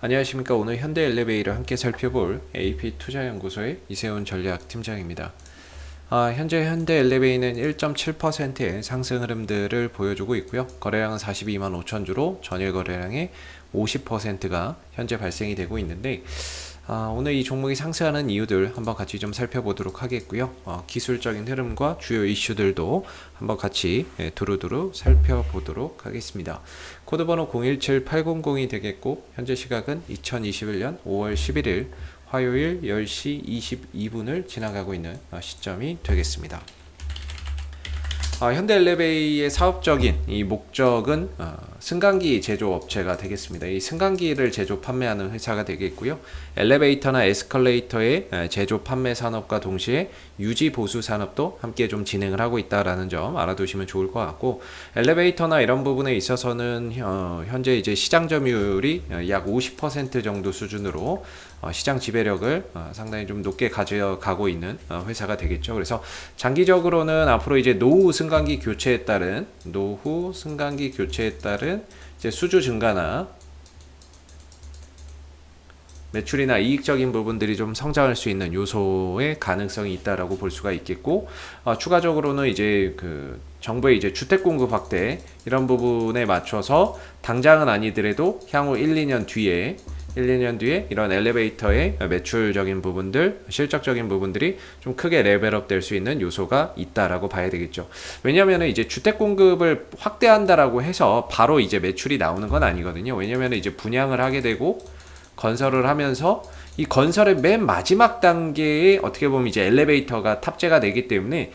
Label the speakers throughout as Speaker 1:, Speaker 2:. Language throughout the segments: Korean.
Speaker 1: 안녕하십니까. 오늘 현대엘리베이를 함께 살펴볼 AP투자연구소의 이세훈 전략팀장입니다. 현재 현대엘리베이는 1.7%의 상승 흐름들을 보여주고 있고요. 거래량은 42만 5천 주로 전일 거래량의 50%가 현재 발생이 되고 있는데 오늘 이 종목이 상승하는 이유들 한번 같이 좀 살펴보도록 하겠고요. 기술적인 흐름과 주요 이슈들도 한번 같이 두루두루 살펴보도록 하겠습니다. 코드번호 017800이 되겠고 현재 시각은 2021년 5월 11일 화요일 10시 22분을 지나가고 있는 시점이 되겠습니다. 현대엘리베이의 사업적인 이 목적은 승강기 제조업체가 되겠습니다. 이 승강기를 제조 판매하는 회사가 되겠고요. 엘리베이터나 에스컬레이터의 제조 판매 산업과 동시에 유지 보수 산업도 함께 좀 진행을 하고 있다라는 점 알아두시면 좋을 것 같고, 엘리베이터나 이런 부분에 있어서는 현재 이제 시장 점유율이 약 50% 정도 수준으로 시장 지배력을 상당히 좀 높게 가져가고 있는 회사가 되겠죠. 그래서 장기적으로는 앞으로 이제 노후 승강기 교체에 따른 이제 수주 증가나 매출이나 이익적인 부분들이 좀 성장할 수 있는 요소의 가능성이 있다라고 볼 수가 있겠고, 추가적으로는 이제 그 정부의 이제 주택 공급 확대 이런 부분에 맞춰서 당장은 아니더라도 향후 1-2년 뒤에 이런 엘리베이터의 매출적인 부분들, 실적적인 부분들이 좀 크게 레벨업 될 수 있는 요소가 있다라고 봐야 되겠죠. 왜냐하면 이제 주택 공급을 확대한다라고 해서 바로 이제 매출이 나오는 건 아니거든요. 왜냐하면 이제 분양을 하게 되고 건설을 하면서 이 건설의 맨 마지막 단계에 어떻게 보면 이제 엘리베이터가 탑재가 되기 때문에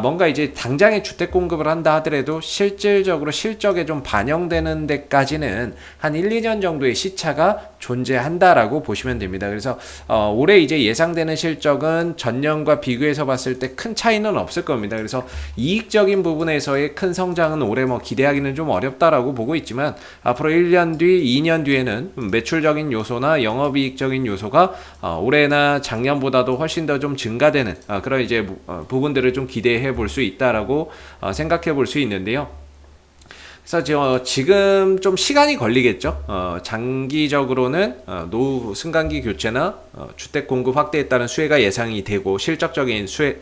Speaker 1: 뭔가 이제 당장에 주택 공급을 한다 하더라도 실질적으로 실적에 좀 반영되는 데까지는 한 1-2년 정도의 시차가 존재한다라고 보시면 됩니다. 그래서 올해 이제 예상되는 실적은 전년과 비교해서 봤을 때 큰 차이는 없을 겁니다. 그래서 이익적인 부분에서의 큰 성장은 올해 뭐 기대하기는 좀 어렵다라고 보고 있지만, 앞으로 1년 뒤, 2년 뒤에는 매출적인 요소나 영업이익적인 요소가 올해나 작년보다도 훨씬 더 좀 증가되는 그런 이제 부분들을 좀 기대해 볼 수 있다라고 생각해 볼 수 있는데요. 그래서 지금 좀 시간이 걸리겠죠. 장기적으로는 노후 승강기 교체나 주택 공급 확대에 따른 수혜가 예상이 되고 실적적인 수혜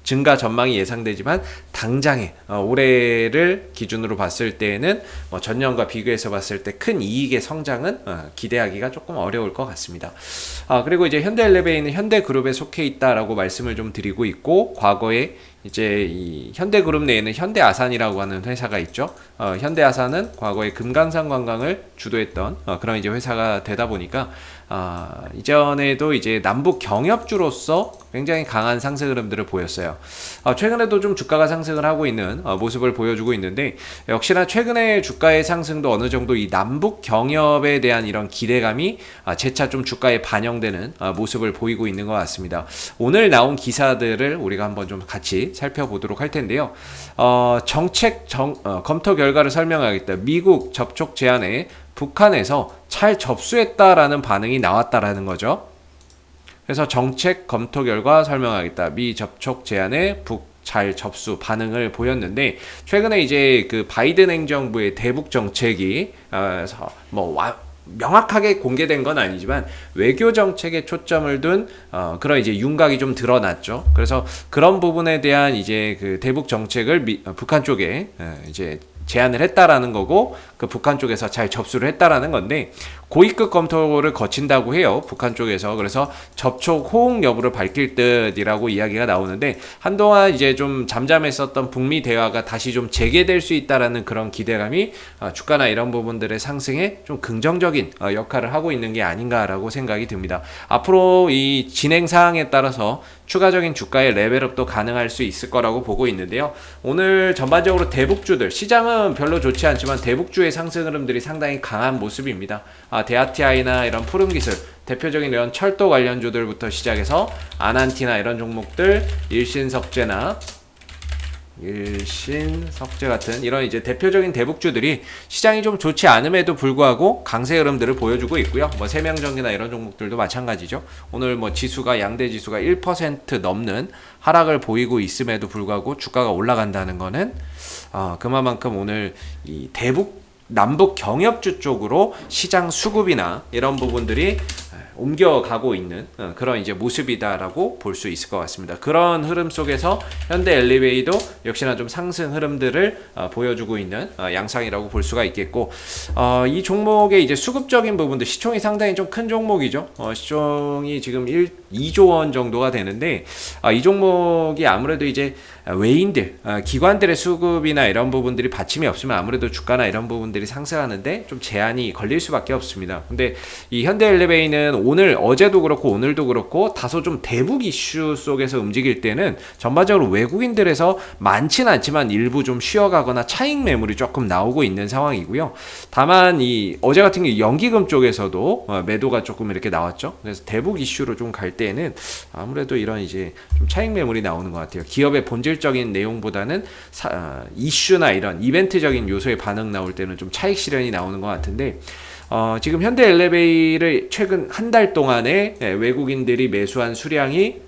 Speaker 1: 증가 전망이 예상되지만, 당장에 올해를 기준으로 봤을 때에는 전년과 비교해서 봤을 때 큰 이익의 성장은 기대하기가 조금 어려울 것 같습니다. 그리고 이제 현대엘리베이는 현대그룹에 속해 있다라고 말씀을 좀 드리고 있고, 과거에 이제 이 현대그룹 내에는 현대아산이라고 하는 회사가 있죠. 현대아산은 과거에 금강산 관광을 주도했던 그런 이제 회사가 되다 보니까 이전에도 이제 남북 경협주로서 굉장히 강한 상승 흐름들을 보였어요. 최근에도 좀 주가가 상승을 하고 있는 모습을 보여주고 있는데, 역시나 최근에 주가의 상승도 어느 정도 이 남북 경협에 대한 이런 기대감이 재차 좀 주가에 반영되는 모습을 보이고 있는 것 같습니다. 오늘 나온 기사들을 우리가 한번 좀 같이 살펴보도록 할 텐데요. 정책 검토 결과를 설명하겠다. 미국 접촉 제안에 북한에서 잘 접수했다라는 반응이 나왔다라는 거죠. 그래서 정책 검토 결과 설명하겠다. 미 접촉 제안에 북 잘 접수 반응을 보였는데, 최근에 이제 그 바이든 행정부의 대북 정책이 명확하게 공개된 건 아니지만 외교 정책에 초점을 둔 그런 이제 윤곽이 좀 드러났죠. 그래서 그런 부분에 대한 이제 그 대북 정책을 북한 쪽에 이제 제안을 했다라는 거고, 그 북한 쪽에서 잘 접수를 했다라는 건데, 고위급 검토를 거친다고 해요, 북한 쪽에서. 그래서 접촉 호응 여부를 밝힐 듯이라고 이야기가 나오는데, 한동안 이제 좀 잠잠했었던 북미 대화가 다시 좀 재개될 수 있다라는 그런 기대감이 주가나 이런 부분들의 상승에 좀 긍정적인 역할을 하고 있는 게 아닌가라고 생각이 듭니다. 앞으로 이 진행 사항에 따라서 추가적인 주가의 레벨업도 가능할 수 있을 거라고 보고 있는데요. 오늘 전반적으로 대북주들, 시장은 별로 좋지 않지만 대북주의 상승 흐름들이 상당히 강한 모습입니다. 데아티아이나 이런 푸른기술, 대표적인 이런 철도 관련주들부터 시작해서 아난티나 이런 종목들, 일신석재 같은 이런 이제 대표적인 대북주들이 시장이 좀 좋지 않음에도 불구하고 강세 흐름들을 보여주고 있고요. 세명전기나 이런 종목들도 마찬가지죠. 오늘 지수가, 양대 지수가 1% 넘는 하락을 보이고 있음에도 불구하고 주가가 올라간다는 거는 그만큼 오늘 이 대북 남북 경협주 쪽으로 시장 수급이나 이런 부분들이 옮겨가고 있는 그런 이제 모습이다라고 볼 수 있을 것 같습니다. 그런 흐름 속에서 현대 엘리베이도 역시나 좀 상승 흐름들을 보여주고 있는 양상이라고 볼 수가 있겠고, 이 종목의 이제 수급적인 부분도 시총이 상당히 좀 큰 종목이죠. 시총이 지금 2조 원 정도가 되는데, 이 종목이 아무래도 이제 외인들, 기관들의 수급이나 이런 부분들이 받침이 없으면 아무래도 주가나 이런 부분들이 상승하는데 좀 제한이 걸릴 수밖에 없습니다. 근데 이 현대 엘리베이는 오늘, 어제도 그렇고 오늘도 그렇고 다소 좀 대북 이슈 속에서 움직일 때는 전반적으로 외국인들에서 많지는 않지만 일부 좀 쉬어가거나 차익 매물이 조금 나오고 있는 상황이고요. 다만 이 어제 같은 경우 연기금 쪽에서도 매도가 조금 이렇게 나왔죠. 그래서 대북 이슈로 좀 갈 때는 아무래도 이런 이제 좀 차익 매물이 나오는 것 같아요. 기업의 본질적인 내용보다는 이슈나 이런 이벤트적인 요소의 반응 나올 때는 좀 차익 실현이 나오는 것 같은데, 지금 현대 엘리베이를 최근 한 달 동안에 외국인들이 매수한 수량이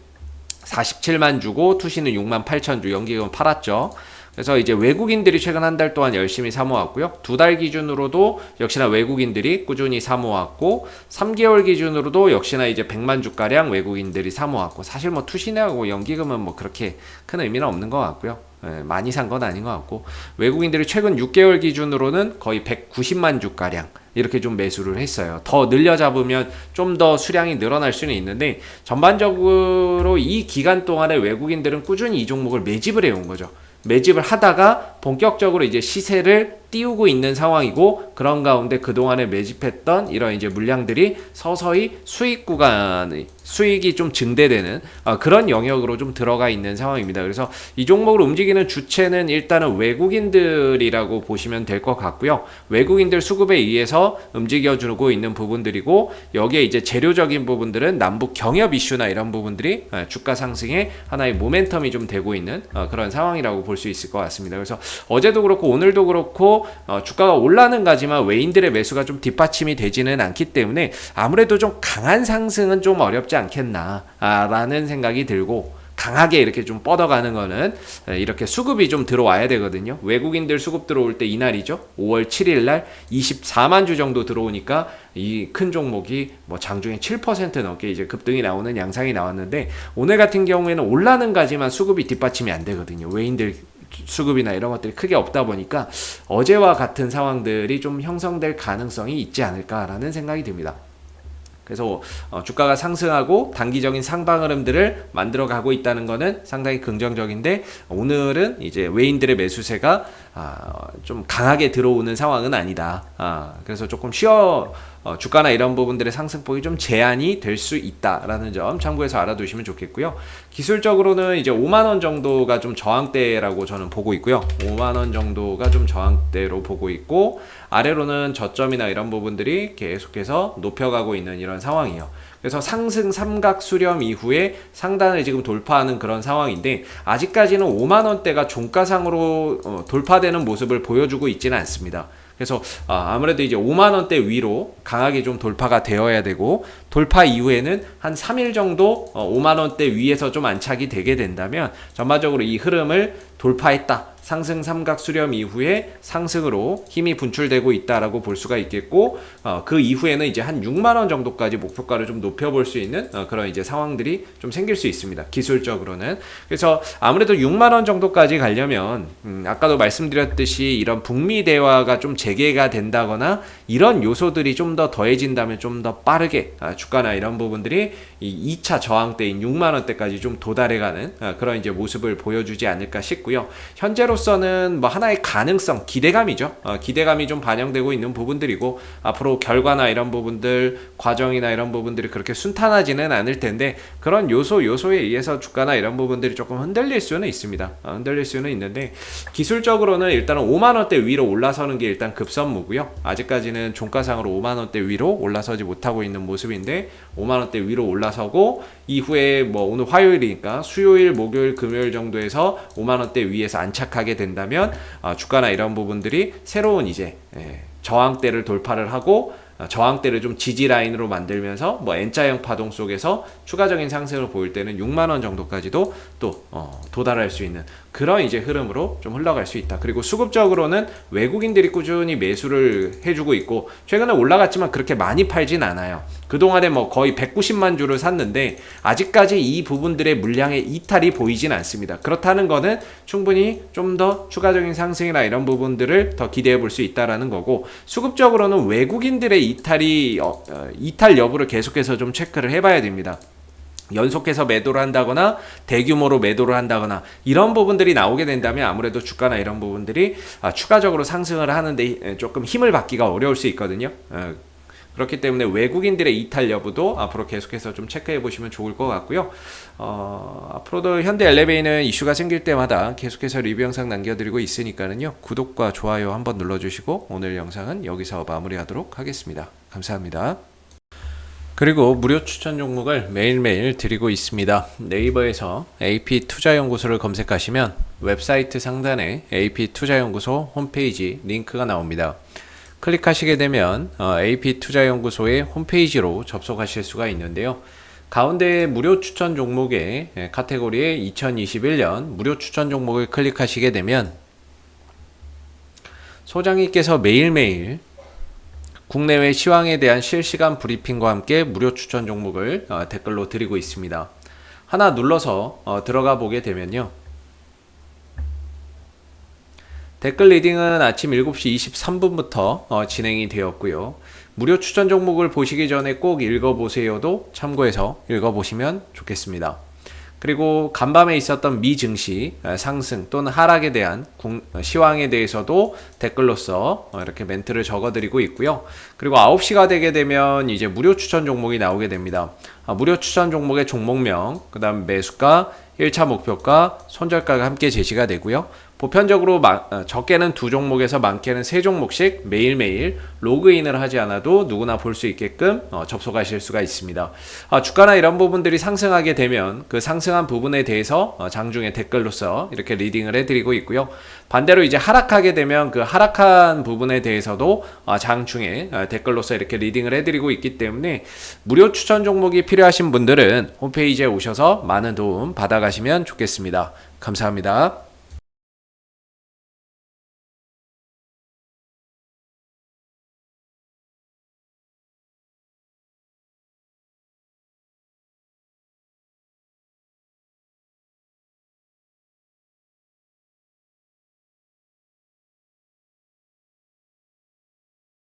Speaker 1: 47만 주고 투시는 6만 8천 주, 연기금 팔았죠. 그래서 이제 외국인들이 최근 한 달 동안 열심히 사모았고요. 2달 기준으로도 역시나 외국인들이 꾸준히 사모았고, 3개월 기준으로도 역시나 이제 100만 주가량 외국인들이 사모았고, 사실 뭐 투신하고 연기금은 뭐 그렇게 큰 의미는 없는 것 같고요. 많이 산 건 아닌 것 같고, 외국인들이 최근 6개월 기준으로는 거의 190만 주가량 이렇게 좀 매수를 했어요. 더 늘려 잡으면 좀 더 수량이 늘어날 수는 있는데, 전반적으로 이 기간 동안에 외국인들은 꾸준히 이 종목을 매집을 해온 거죠. 매집을 하다가 본격적으로 이제 시세를 띄우고 있는 상황이고, 그런 가운데 그동안에 매집했던 이런 이제 물량들이 서서히 수익 구간의 수익이 좀 증대되는 그런 영역으로 좀 들어가 있는 상황입니다. 그래서 이 종목을 움직이는 주체는 일단은 외국인들이라고 보시면 될 것 같고요. 외국인들 수급에 의해서 움직여주고 있는 부분들이고, 여기에 이제 재료적인 부분들은 남북 경협 이슈나 이런 부분들이 주가 상승에 하나의 모멘텀이 좀 되고 있는 그런 상황이라고 볼 수 있을 것 같습니다. 그래서 어제도 그렇고 오늘도 그렇고 주가가 올라는 가지만 외인들의 매수가 좀 뒷받침이 되지는 않기 때문에 아무래도 좀 강한 상승은 좀 어렵지 않겠나 라는 생각이 들고, 강하게 이렇게 좀 뻗어가는 거는 이렇게 수급이 좀 들어와야 되거든요. 외국인들 수급 들어올 때 이날이죠. 5월 7일 날 24만 주 정도 들어오니까 이 큰 종목이 뭐 장중에 7% 넘게 이제 급등이 나오는 양상이 나왔는데, 오늘 같은 경우에는 올라는 가지만 수급이 뒷받침이 안 되거든요. 외인들 수급이나 이런 것들이 크게 없다 보니까 어제와 같은 상황들이 좀 형성될 가능성이 있지 않을까라는 생각이 듭니다. 그래서 주가가 상승하고 단기적인 상방 흐름들을 만들어가고 있다는 것은 상당히 긍정적인데, 오늘은 이제 외인들의 매수세가 좀 강하게 들어오는 상황은 아니다. 그래서 조금 주가나 이런 부분들의 상승폭이 좀 제한이 될 수 있다라는 점 참고해서 알아두시면 좋겠고요. 기술적으로는 이제 5만 원 정도가 좀 저항대라고 저는 보고 있고요. 5만 원 정도가 좀 저항대로 보고 있고, 아래로는 저점이나 이런 부분들이 계속해서 높여가고 있는 이런 상황이에요. 그래서 상승 삼각 수렴 이후에 상단을 지금 돌파하는 그런 상황인데, 아직까지는 5만 원대가 종가상으로 돌파되는 모습을 보여주고 있지는 않습니다. 그래서 아무래도 이제 5만 원대 위로 강하게 좀 돌파가 되어야 되고, 돌파 이후에는 한 3일 정도 5만 원대 위에서 좀 안착이 되게 된다면 전반적으로 이 흐름을 돌파했다, 상승 삼각 수렴 이후에 상승으로 힘이 분출되고 있다라고 볼 수가 있겠고, 그 이후에는 이제 한 6만 원 정도까지 목표가를 좀 높여볼 수 있는 그런 이제 상황들이 좀 생길 수 있습니다. 기술적으로는. 그래서 아무래도 6만 원 정도까지 가려면 아까도 말씀드렸듯이 이런 북미 대화가 좀 재개가 된다거나 이런 요소들이 좀 더 더해진다면 좀 더 빠르게 주가나 이런 부분들이 이 2차 저항대인 6만 원대까지 좀 도달해가는 그런 이제 모습을 보여주지 않을까 싶고요. 현재로서는 뭐 하나의 가능성, 기대감이죠. 기대감이 좀 반영되고 있는 부분들이고, 앞으로 결과나 이런 부분들, 과정이나 이런 부분들이 그렇게 순탄하지는 않을 텐데, 그런 요소에 의해서 주가나 이런 부분들이 조금 흔들릴 수는 있습니다. 흔들릴 수는 있는데, 기술적으로는 일단은 5만 원대 위로 올라서는 게 일단 급선무고요. 아직까지는 종가상으로 5만 원대 위로 올라서지 못하고 있는 모습인데, 5만 원대 위로 올라서고 이후에 뭐 오늘 화요일이니까 수요일, 목요일, 금요일 정도에서 5만 원대 위에서 안착하게 된다면 주가나 이런 부분들이 새로운 이제 저항대를 돌파를 하고, 저항대를 좀 지지 라인으로 만들면서 뭐 N자형 파동 속에서 추가적인 상승을 보일 때는 6만 원 정도까지도 또 도달할 수 있는 그런 이제 흐름으로 좀 흘러갈 수 있다. 그리고 수급적으로는 외국인들이 꾸준히 매수를 해주고 있고 최근에 올라갔지만 그렇게 많이 팔진 않아요. 그동안에 뭐 거의 190만 주를 샀는데 아직까지 이 부분들의 물량의 이탈이 보이진 않습니다. 그렇다는 거는 충분히 좀 더 추가적인 상승이나 이런 부분들을 더 기대해 볼 수 있다라는 거고, 수급적으로는 외국인들의 이탈 여부를 계속해서 좀 체크를 해봐야 됩니다. 연속해서 매도를 한다거나 대규모로 매도를 한다거나 이런 부분들이 나오게 된다면 아무래도 주가나 이런 부분들이 추가적으로 상승을 하는데 조금 힘을 받기가 어려울 수 있거든요. 그렇기 때문에 외국인들의 이탈 여부도 앞으로 계속해서 좀 체크해 보시면 좋을 것 같고요. 앞으로도 현대 엘리베이는 이슈가 생길 때마다 계속해서 리뷰 영상 남겨드리고 있으니까는요, 구독과 좋아요 한번 눌러주시고 오늘 영상은 여기서 마무리하도록 하겠습니다. 감사합니다. 그리고 무료 추천 종목을 매일매일 드리고 있습니다. 네이버에서 AP투자연구소를 검색하시면 웹사이트 상단에 AP투자연구소 홈페이지 링크가 나옵니다. 클릭하시게 되면 AP투자연구소의 홈페이지로 접속하실 수가 있는데요. 가운데 무료 추천 종목의 카테고리에 2021년 무료 추천 종목을 클릭하시게 되면 소장님께서 매일매일 국내외 시황에 대한 실시간 브리핑과 함께 무료 추천 종목을 댓글로 드리고 있습니다. 하나 눌러서 들어가 보게 되면요, 댓글 리딩은 아침 7시 23분부터 진행이 되었고요. 무료 추천 종목을 보시기 전에 꼭 읽어보세요도 참고해서 읽어보시면 좋겠습니다. 그리고 간밤에 있었던 미 증시 상승 또는 하락에 대한 시황에 대해서도 댓글로서 이렇게 멘트를 적어드리고 있고요. 그리고 9시가 되게 되면 이제 무료 추천 종목이 나오게 됩니다. 무료 추천 종목의 종목명, 그 다음 매수가, 1차 목표가, 손절가가 함께 제시가 되고요. 보편적으로 적게는 2종목에서 많게는 3종목씩 매일매일 로그인을 하지 않아도 누구나 볼 수 있게끔 접속하실 수가 있습니다. 주가나 이런 부분들이 상승하게 되면 그 상승한 부분에 대해서 장중에 댓글로서 이렇게 리딩을 해드리고 있고요. 반대로 이제 하락하게 되면 그 하락한 부분에 대해서도 장중에 댓글로서 이렇게 리딩을 해드리고 있기 때문에 무료 추천 종목이 필요하신 분들은 홈페이지에 오셔서 많은 도움 받아가시면 좋겠습니다. 감사합니다.